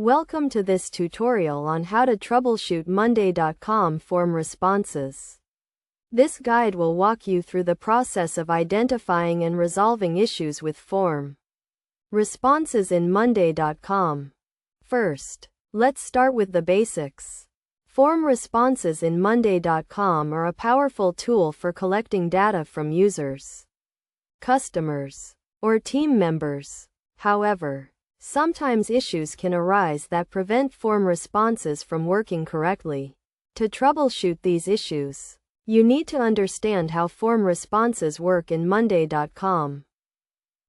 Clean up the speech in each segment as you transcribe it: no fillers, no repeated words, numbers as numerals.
Welcome to this tutorial on how to troubleshoot Monday.com form responses. This guide will walk you through the process of identifying and resolving issues with form responses in Monday.com. First, let's start with the basics. Form responses in Monday.com are a powerful tool for collecting data from users, customers, or team members. However, sometimes issues can arise that prevent form responses from working correctly. To troubleshoot these issues, you need to understand how form responses work in Monday.com.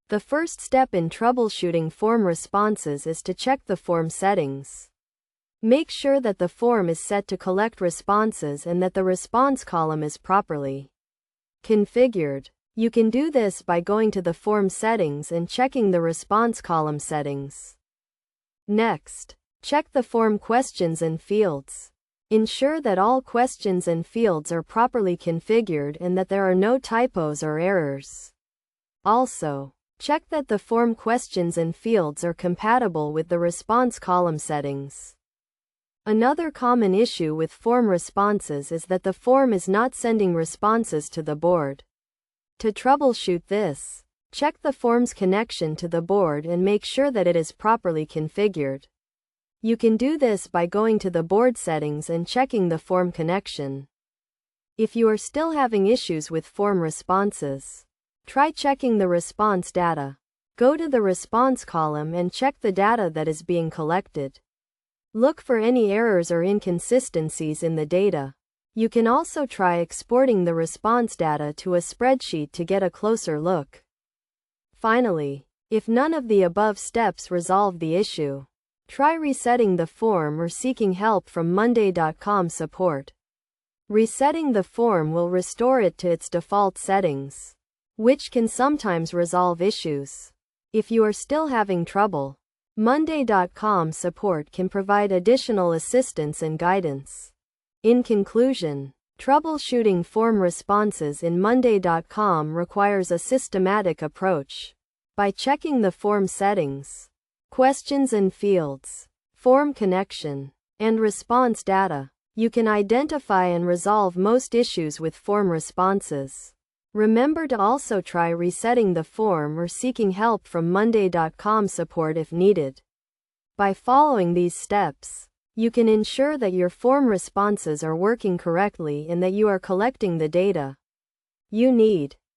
The first step in troubleshooting form responses is to check the form settings. Make sure that the form is set to collect responses and that the response column is properly configured. You can do this by going to the form settings and checking the response column settings. Next, check the form questions and fields. Ensure that all questions and fields are properly configured and that there are no typos or errors. Also, check that the form questions and fields are compatible with the response column settings. Another common issue with form responses is that the form is not sending responses to the board. To troubleshoot this, check the form's connection to the board and make sure that it is properly configured. You can do this by going to the board settings and checking the form connection. If you are still having issues with form responses, try checking the response data. Go to the response column and check the data that is being collected. Look for any errors or inconsistencies in the data. You can also try exporting the response data to a spreadsheet to get a closer look. Finally, if none of the above steps resolve the issue, try resetting the form or seeking help from Monday.com support. Resetting the form will restore it to its default settings, which can sometimes resolve issues. If you are still having trouble, Monday.com support can provide additional assistance and guidance. In conclusion, troubleshooting form responses in Monday.com requires a systematic approach. By checking the form settings, questions and fields, form connection, and response data, you can identify and resolve most issues with form responses. Remember to also try resetting the form or seeking help from Monday.com support if needed. By following these steps, you can ensure that your form responses are working correctly and that you are collecting the data you need.